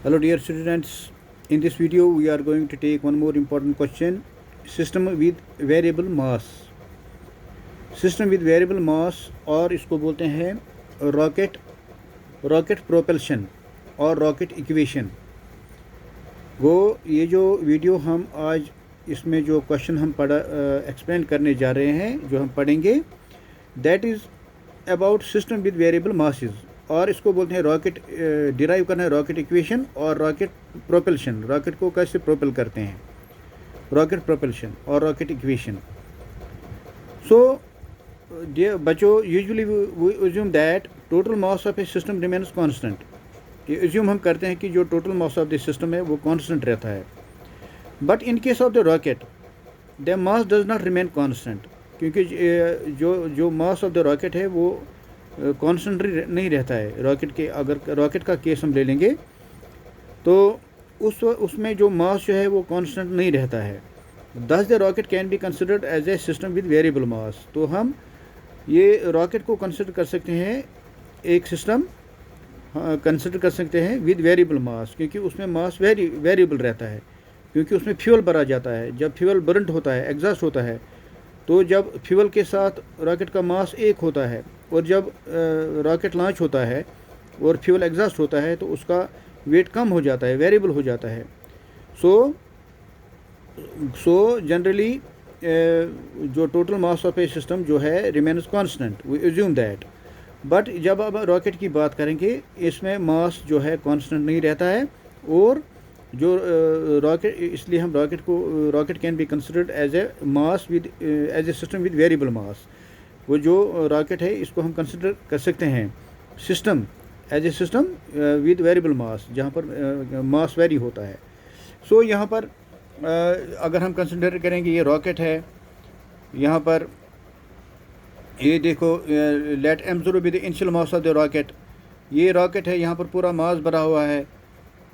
Hello dear students, in this video we are going to take one more important question, system with variable mass. System with variable mass और इसको बोलते हैं rocket propulsion और rocket equation. वो ये जो video हम आज इसमें जो क्वेश्चन हम एक्सप्लेन करने जा रहे हैं, जो हम पढ़ेंगे, that is about system with variable masses, और इसको बोलते हैं रॉकेट डिराइव करना है रॉकेट इक्वेशन और रॉकेट प्रोपल्शन, रॉकेट को कैसे प्रोपेल करते हैं, रॉकेट प्रोपल्शन और रॉकेट इक्वेशन। सो बच्चों, usually we assume that total mass of a system remains constant. ये अज्यूम हम करते हैं कि जो total mass of the system है वो कांस्टेंट रहता है। But in case of the rocket the mass does not remain constant, क्योंकि जो मास ऑफ द रॉकेट है वो कांस्टेंट नहीं रहता है। रॉकेट के, अगर रॉकेट का केस हम ले लेंगे तो उसमें जो मास जो है वो कांस्टेंट नहीं रहता है। Thus the rocket can be considered as a system with variable mass. तो हम ये रॉकेट को कंसिडर कर सकते हैं एक सिस्टम, कंसिडर कर सकते हैं विद वेरिएबल मास, क्योंकि उसमें मास वेरिएबल रहता है, क्योंकि उसमें फ्यूल भरा जाता है। जब फ्यूल बर्नड होता है, एग्जॉस्ट होता है, तो जब फ्यूल के साथ रॉकेट का मास एक होता है, और जब रॉकेट लॉन्च होता है और फ्यूल एग्जॉस्ट होता है तो उसका वेट कम हो जाता है, वेरिएबल हो जाता है। सो जनरली जो total mass of a system जो है remains constant, we assume that. But जब अब रॉकेट की बात करेंगे, इसमें मास जो है कांस्टेंट नहीं रहता है, और जो रॉकेट, इसलिए हम rocket can be considered as a mass with as a system with variable mass. वो जो रॉकेट है इसको हम कंसिडर कर सकते हैं system, as a system with variable mass, जहाँ पर मास वेरी होता है। सो यहाँ पर अगर हम कंसिडर करेंगे, ये रॉकेट है, यहाँ पर ये देखो, let m0 be the initial mass of the rocket. ये रॉकेट है, यहाँ पर पूरा मास भरा हुआ है,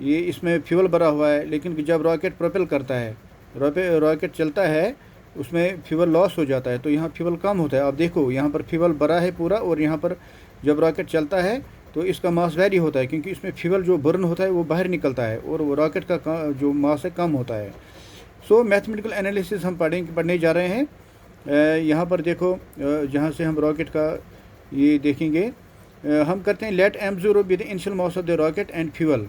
ये इसमें फ्यूल भरा हुआ है। लेकिन जब रॉकेट प्रोपेल करता है, रॉकेट चलता है, उसमें फ्यूल लॉस हो जाता है, तो यहाँ फ्यूल कम होता है। आप देखो यहाँ पर फ्यूल भरा है पूरा, और यहाँ पर जब रॉकेट चलता है तो इसका मास वेरी होता है, क्योंकि इसमें फ्यूल जो बर्न होता है वो बाहर निकलता है, और वो रॉकेट का जो मास है कम होता है। सो मैथमेटिकल एनालिसिस हम पढ़ने जा रहे हैं। यहाँ पर देखो, जहाँ से हम रॉकेट का ये देखेंगे, हम करते हैं let m0 be the initial mass of the rocket and fuel.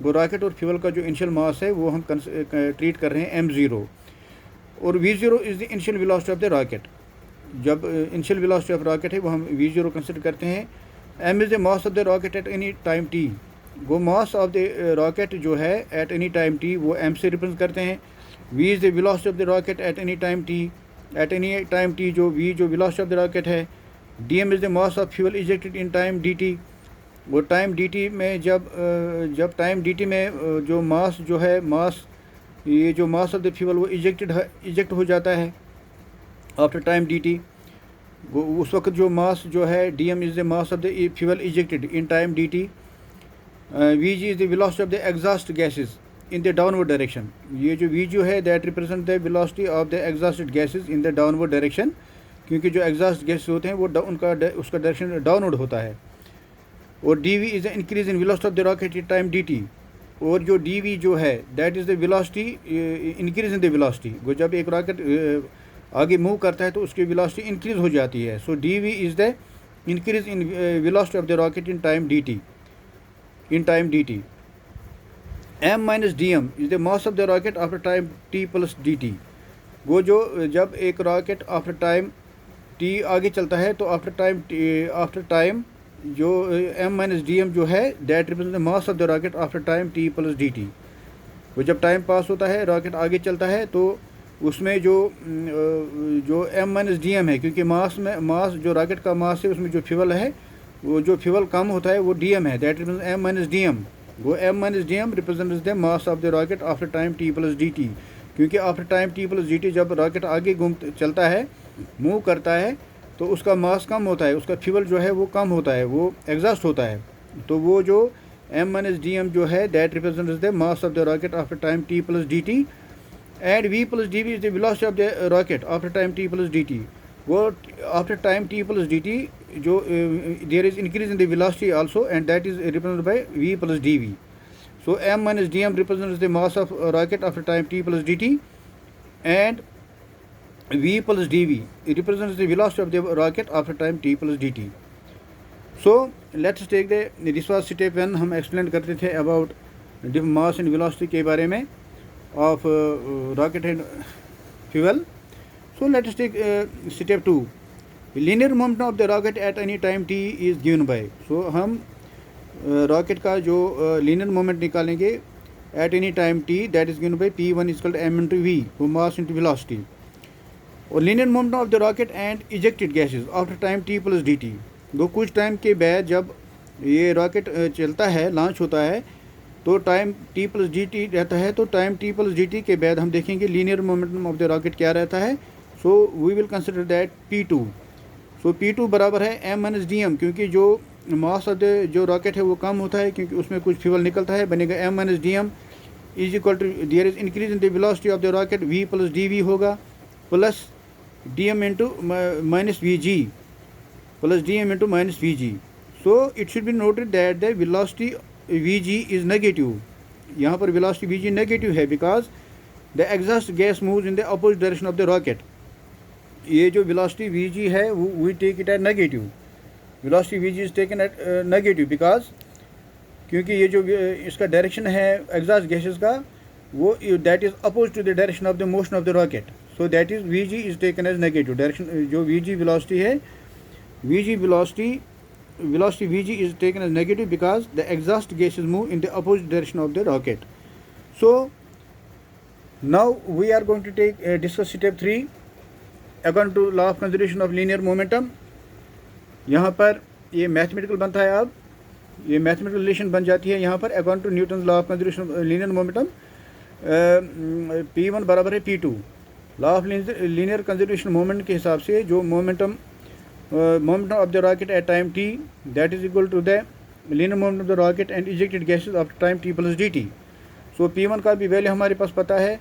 वो रॉकेट और फ्यूल का जो इनिशियल मास है वो हम ट्रीट कर रहे हैं m0, और v0 is the initial velocity of the rocket. जब इनिशियल वेलोसिटी ऑफ रॉकेट है वो हम v0 कंसिडर करते हैं। m is the mass of the rocket eight any time t। वो मास ऑफ द रॉकेट जो है एट एनी टाइम t वो m से रिप्रेजेंट करते हैं। v is the velocity of the rocket eight any time t। Eight any time t जो v जो velocity of the rocket है। dm is the mass of fuel ejected in time dt। वो time dt में जब time dt में जो मास जो है, ये जो मास ऑफ द फ्यूल वो इजेक्ट हो जाता है आफ्टर टाइम dt। वो उस वक्त जो मास जो है dm is the mass of the fuel ejected in time dt। vg is the velocity of the exhaust gases in the downward direction. ये जो v जो है that represent the velocity of the exhausted gases in the downward direction, क्योंकि जो exhaust gases होते हैं वो उसका डायरेक्शन डाउनवर्ड होता है। और dv is the increase in velocity of the rocket in time dt। और जो dv जो है that is the velocity increase in the velocity. वो जब एक रॉकेट आगे मूव करता है तो उसकी वेलोसिटी इंक्रीज हो जाती है। सो dv is the increase in velocity of the rocket in time dt। m minus dm is the mass of the rocket after time t plus dt। वो जो जब एक रॉकेट आफ्टर टाइम t आगे चलता है तो आफ्टर टाइम जो m minus d जो है that represent the mass of the rocket after time t plus dt। वो जब टाइम पास होता है, रॉकेट आगे चलता है, तो उसमें जो m माइनस डी है, क्योंकि मास जो रॉकेट का मास है उसमें जो फ्यूल है, वो जो फ्यूल कम होता है वो dm है, that represent m minus D. वो m minus D represents the mass of the rocket after time t plus dt। क्योंकि after time t plus dt जब रॉकेट आगे चलता है, मूव करता है, तो उसका मास कम होता है, उसका फ्यूल जो है वो कम होता है, वो एग्जॉस्ट होता है। तो वो जो m माइनस डी जो है that represents the mass of the rocket after time t plus dt। And v plus d is the velocity of the rocket after time t plus dt। वो after time t plus dt जो there is increase in the velocity also, and that is represented by v plus dv। So m minus dm represents the mass of rocket after time t plus dt, and v plus dv represents the velocity of the rocket after time t plus dt. So let's take this was step 1. हम explain करते थे about mass and velocity के बारे में of rocket and fuel. So let's take step 2. Linear momentum of the rocket at any time t is given by. So हम rocket का जो linear moment निकालेंगे at any time t, that is given by p1 equal to m into v, वो mass into velocity. और linear momentum of the rocket and ejected gases after time t plus dt. वो कुछ time के बाद जब ये rocket चलता है, लॉन्च होता है, तो टाइम t प्लस dt रहता है. तो टाइम t प्लस dt के बाद हम देखेंगे linear momentum of the rocket क्या रहता है. So we will consider that p2. So p2 बराबर है m माइनस dm, क्योंकि जो मास ऑफ द जो रॉकेट है वो कम होता है क्योंकि उसमें कुछ फ्यूल निकलता है. बनेगा m minus dm is equal to there is increase in the velocity of the rocket v plus dv होगा, plus dm into minus vg, plus dm into minus vg. So it should be noted that the velocity vg is negative. यहाँ पर velocity vg negative है because the exhaust gas moves in the opposite direction of the rocket. ये जो velocity vg है we take it eight negative. Velocity vg is taken at negative because क्योंकि ये जो इसका डायरेक्शन है एग्जॉस्ट गैसेस का, वो that is oppose to the direction of the motion of the rocket. So that is vg is taken as negative. Direction जो vg velocity है, vg velocity vg is taken as negative because the exhaust gases move in the opposite direction of the rocket. So now we are going to take discuss step 3 according to law of conservation of linear momentum. यहाँ पर ये mathematical बनता है. अब ये mathematical relation बन जाती है यहाँ पर according to Newton law of conservation of linear momentum. p1 बराबर है p2. Law of linear conservation moment के हिसाब से जो momentum of the rocket at time t, that is equal to the linear momentum of the rocket and ejected gases after time t plus dt. So p1 का भी value हमारे पास पता है,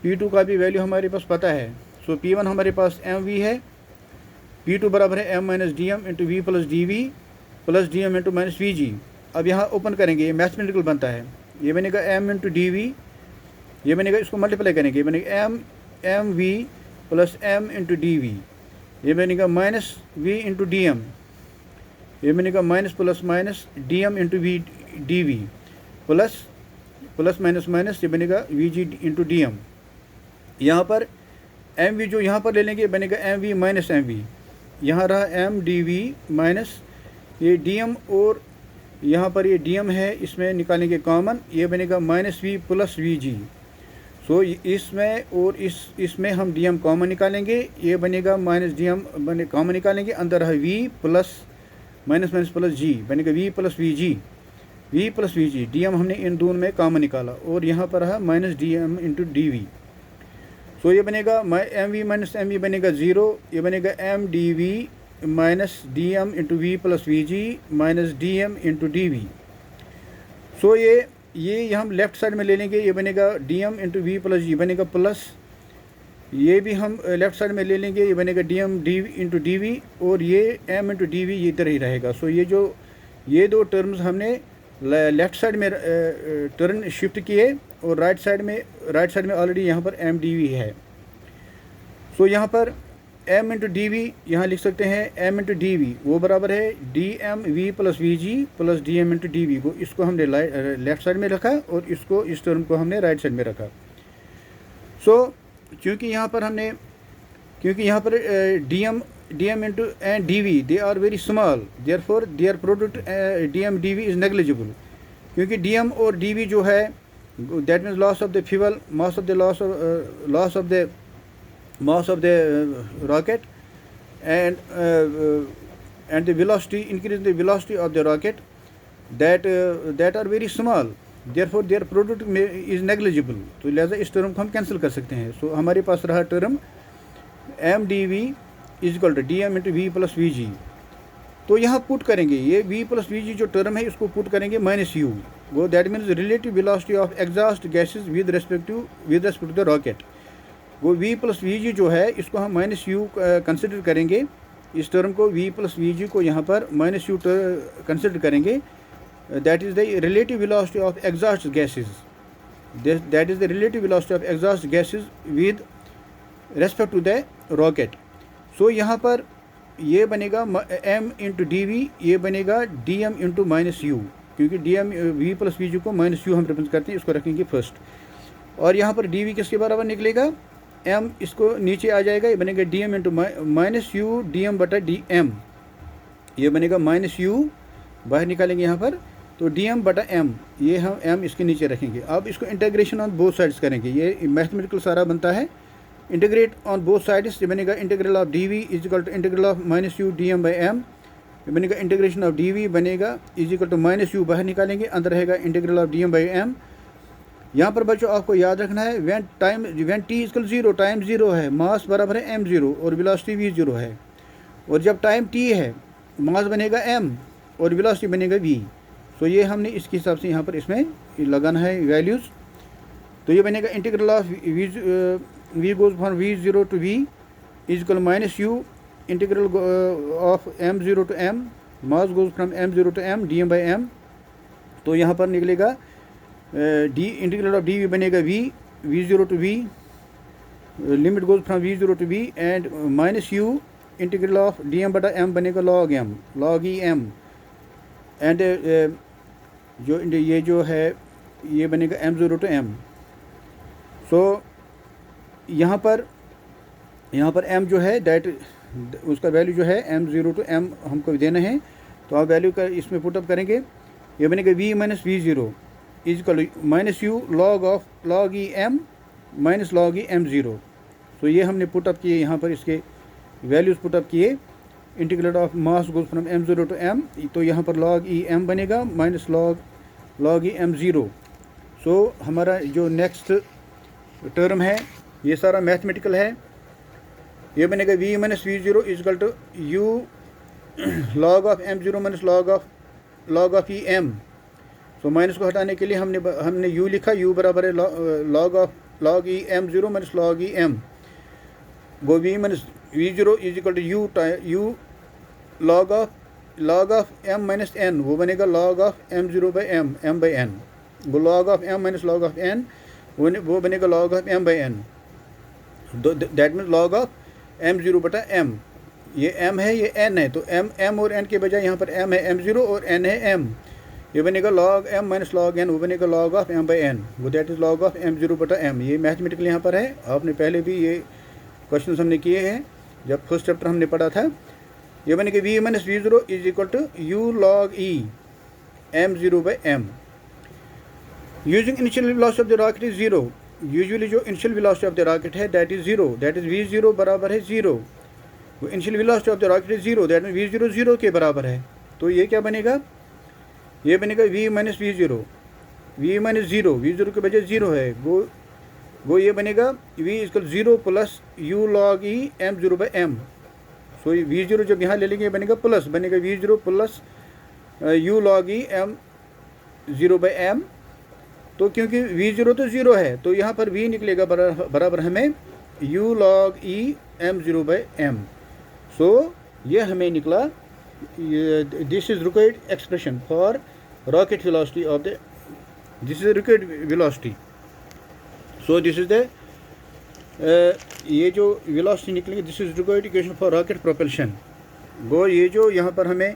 p2 का भी वैल्यू हमारे पास पता है. सो p1 हमारे पास mv है, p2 बराबर है m minus dm into v plus d plus dm into minus vg. अब यहाँ ओपन करेंगे, ये मैथमेटिकल बनता है. ये बनेगा m इंटू डी, ये बनेगा, इसको मल्टीप्लाई करेंगे, ये बनेगा m v plus m into d, ये बनेगा माइनस v इंटू dm, ये बनेगा minus plus minus dm into v d plus plus minus minus, ये बनेगा vg इंटू dm. यहाँ पर mv जो यहाँ पर ले लेंगे बनेगा mv माइनस mv. यहाँ रहा m dv माइनस ये dm, और यहाँ पर ये dm है, इसमें निकालेंगे कॉमन, ये बनेगा माइनस v प्लस vg. सो इसमें और इसमें हम dm कॉमन निकालेंगे, ये बनेगा माइनस dm बने कॉमन निकालेंगे, अंदर रहा v plus minus minus plus g, बनेगा v प्लस vg. dm हमने इन दोनों में कॉमन निकाला, और यहाँ पर रहा minus dm into dv. So ये बनेगा mv माइनस mv बनेगा 0, ये बनेगा m dv minus dm into v plus vg minus dm into dv. So ये हम लेफ़्ट साइड में ले लेंगे, ये बनेगा dm into v plus g बनेगा प्लस, ये भी हम लेफ़्ट साइड में ले लेंगे, ये बनेगा dm dv इंटू dv, और ये m इंटू dv ये इधर ही रहेगा. सो ये दो टर्म्स हमने लेफ़्ट साइड में टर्न शिफ्ट किए, और राइट साइड में ऑलरेडी यहाँ पर m dv है. सो यहाँ पर m इंटू डी वी यहाँ लिख सकते हैं, m इंटू डी वी वो बराबर है dm v plus vg plus dm into d v. को इसको हमने लेफ़्ट साइड में रखा, और इस टर्म को हमने राइट साइड में रखा. सो क्योंकि यहाँ पर dm into and d v they are very small, therefore their product dm d v is negligible. क्योंकि dm और डी वी जो है that means loss of the fuel, mass of the rocket and the velocity, increase the velocity of the rocket, that are very small, therefore their product is negligible. तो लिहाजा इस term को हम cancel कर सकते हैं. सो हमारे पास रहा term m dv is equal to dm into v plus vg. तो यहाँ पुट करेंगे, ये v प्लस vg जो टर्म है इसको पुट करेंगे माइनस u, वो that means relative velocity of exhaust gases with respect to the rocket. वो v प्लस vg जो है इसको हम माइनस u कंसिडर करेंगे. इस टर्म को v प्लस vg को यहाँ पर माइनस u कंसिडर करेंगे, that is the relative velocity of exhaust gases. That is the relative velocity of exhaust gases with respect to the rocket. So यहाँ पर ये बनेगा m इंटू डी वी, ये बनेगा d m into minus u, क्योंकि d m v plus v g को minus you हम represent करते हैं, इसको रखेंगे फर्स्ट। और यहाँ पर डी वी किसके बराबर निकलेगा, m इसको नीचे आ जाएगा, ये बनेगा d m into minus u d m बटा डी एम, ये बनेगा माइनस यू बाहर निकालेंगे यहाँ पर, तो डी एम बटा एम, ये हम m इसके नीचे रखेंगे। अब इसको इंटीग्रेशन ऑन बोथ साइड्स करेंगे, ये मैथमेटिकल सारा बनता है। इंटीग्रेट ऑन बोथ साइड्स, ये बनेगा integral of d v is equal to integral of minus u d m by m, ये बनेगा इंटीग्रेशन ऑफ डी वी बनेगा is equal to minus u बाहर निकालेंगे, अंदर रहेगा integral of d m by m. यहाँ पर बच्चों आपको याद रखना है when t equal zero, time zero है, मास बराबर है एम जीरो और वेलोसिटी वी जीरो है, और जब टाइम टी है मास बनेगा एम और वेलोसिटी बनेगा वी। सो ये हमने इसके हिसाब से यहाँ पर इसमें लगाना है वैल्यूज़। तो ये बनेगा integral of v goes from v zero to v is equal minus u integral of m zero to m, mass goes from m zero to m d m by m. तो यहाँ पर निकलेगा d integral of d v बनेगा v zero to v, limit goes from v zero to v and minus u integral of d m बटा m बनेगा log e m, and जो ये जो है ये बनेगा एम जीरो टू एम। सो यहाँ पर m जो है डेट उसका वैल्यू जो है m जीरो टू m हमको देना है, तो आप वैल्यू का इसमें पुटअप करेंगे, ये बनेगा v minus v zero is equal minus u log e m minus log e m zero. तो ये हमने पुटअप किए, यहाँ पर इसके वैल्यूज़ पुटअप किए। Integrate of mass goes from m zero to m, तो यहाँ पर log ई एम बनेगा minus log e m zero. So हमारा जो नेक्स्ट टर्म है ये सारा मैथमेटिकल है, ये बनेगा v minus v zero equal to u log of m zero minus log of e m. सो माइनस को हटाने के लिए हमने u लिखा, u बराबर है log e m zero minus log e m, वो v minus v zero is equal to u log of m minus n, वो बनेगा log of m zero by m by n, वो log of m minus log of n वो बनेगा log of m by n, that means log of m zero बटा m। ये m है ये n है, तो m और n के बजाय यहाँ पर m है m जीरो और n है m, ये बनेगा log m minus log n, वो बनेगा log of m by n, वो that is log of m zero बटा m। ये मैथमेटिकल यहाँ पर है, आपने पहले भी ये क्वेश्चन हमने किए हैं जब फर्स्ट चैप्टर हमने पढ़ा था। ये बनेगा v minus v zero is equal to u log e m zero by m। Using initial velocity of the rocket is zero, usually जो initial velocity of the rocket है that is zero, that is v zero बराबर है zero. वो initial velocity of the rocket is zero, that mean v zero zero के बराबर है। तो ये क्या बनेगा, ये बनेगा v minus v zero, we minus zero, v zero के बजाय ज़ीरो है, वो ये बनेगा v equal zero plus u log e m zero by m. So v zero जब यहाँ ले लेंगे बनेगा प्लस, बनेगा v zero plus u log e m zero by m. तो क्योंकि v ज़ीरो तो ज़ीरो है, तो यहाँ पर v निकलेगा बराबर हमें u log e m zero by m। सो ये हमें निकला, this is required expression for rocket velocity of the, this is required velocity. So this is the ये जो वेलोसिटी निकलेगी, this is required equation for rocket propulsion. वो ये जो यहाँ पर हमें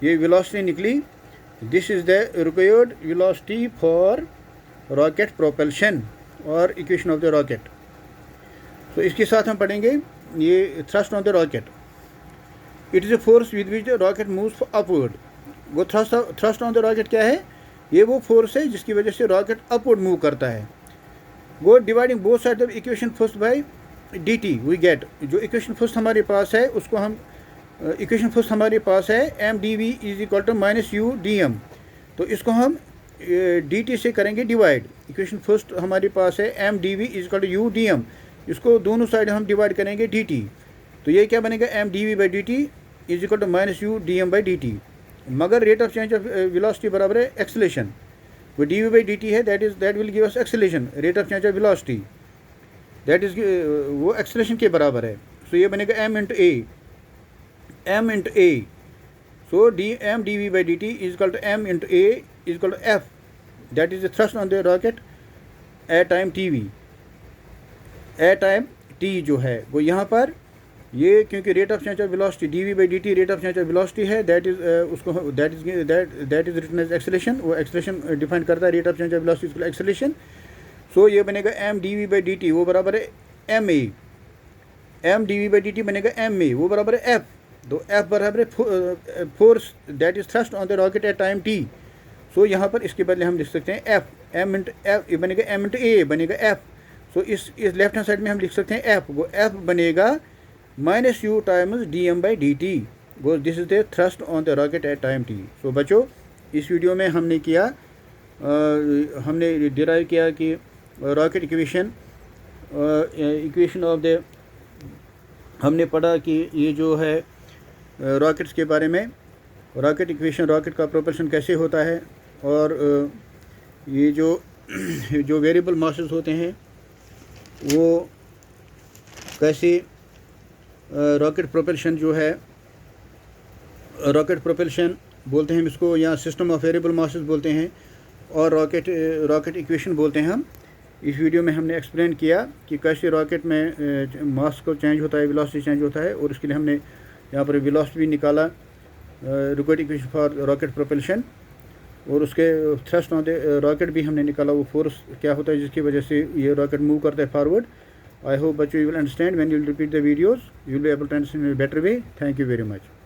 ये वेलोसिटी निकली, this is the required velocity for rocket propulsion और इक्वेशन ऑफ द रॉकेट। तो इसके साथ हम पढ़ेंगे ये thrust on the rocket. It is a force with which the rocket moves upward. वो थ्रस्ट ऑन द रॉकेट क्या है, ये वो फोर्स है जिसकी वजह से रॉकेट अपवर्ड मूव करता है। वो dividing both side of equation first by d t we get, जो इक्वेशन फर्स्ट हमारे पास है उसको हम इक्वेशन फर्स्ट हमारे पास है m d v is equal to minus u d m, तो इसको हम डी टी से करेंगे डिवाइड। इक्वेशन फर्स्ट हमारे पास है m d v is equal to u d m, इसको दोनों साइड हम डिवाइड करेंगे डी टी, तो ये क्या बनेगा m d v by d t is equal to minus u d m by d t. मगर rate of change of velocity बराबर है एक्सेलेरेशन, वो d v by d t है, that will give us acceleration, rate of change of velocity that is वो acceleration के बराबर है। So ये बनेगा m into a, So m dv by dt is equal to m into a is equal to f, that is the thrust on the rocket at time tv, at time t जो है वो यहाँ पर ये, क्योंकि rate of change of velocity dv by dt rate of change of velocity है, that is उसको that is written as acceleration, वो एक्सेलरेशन डिफाइन करता है rate of change of velocity acceleration. So ये बनेगा m dv by dt वो बराबर है m a, m dv by dt बनेगा m a वो बराबर है f, तो f बराबर है force that is thrust on the rocket at time t। सो यहाँ पर इसके बदले हम लिख सकते हैं f, m इंटू f, ये बनेगा m इंटू a बनेगा f। सो इस लेफ्ट हैंड साइड में हम लिख सकते हैं f, वो f बनेगा minus u times dm by dt, वो this is the thrust on the rocket at time t। सो बच्चों इस वीडियो में हमने किया हमने डिराइव किया कि रॉकेट इक्वेशन ऑफ द, हमने पढ़ा कि ये जो है रॉकेट्स के बारे में, रॉकेट इक्वेशन, रॉकेट का प्रोपल्शन कैसे होता है, और ये जो वेरिएबल मासेस होते हैं वो कैसे रॉकेट प्रोपल्शन जो है, रॉकेट प्रोपल्शन बोलते हैं हम इसको, या सिस्टम ऑफ वेरिएबल मासेस बोलते हैं, और रॉकेट इक्वेशन बोलते हैं हम। इस वीडियो में हमने एक्सप्लेन किया कि कैसे रॉकेट में मास को चेंज होता है, वेलोसिटी चेंज होता है, और इसके लिए हमने यहाँ पर वेलोसिटी भी निकाला, required equation for rocket propulsion, और उसके थ्रस्ट ऑन द रॉकेट भी हमने निकाला, वो फोर्स क्या होता है जिसकी वजह से ये रॉकेट मूव करता है फॉरवर्ड। आई होप बच्चों you will understand when you will repeat the videos, you will be able to understand in a better way. Thank you very much.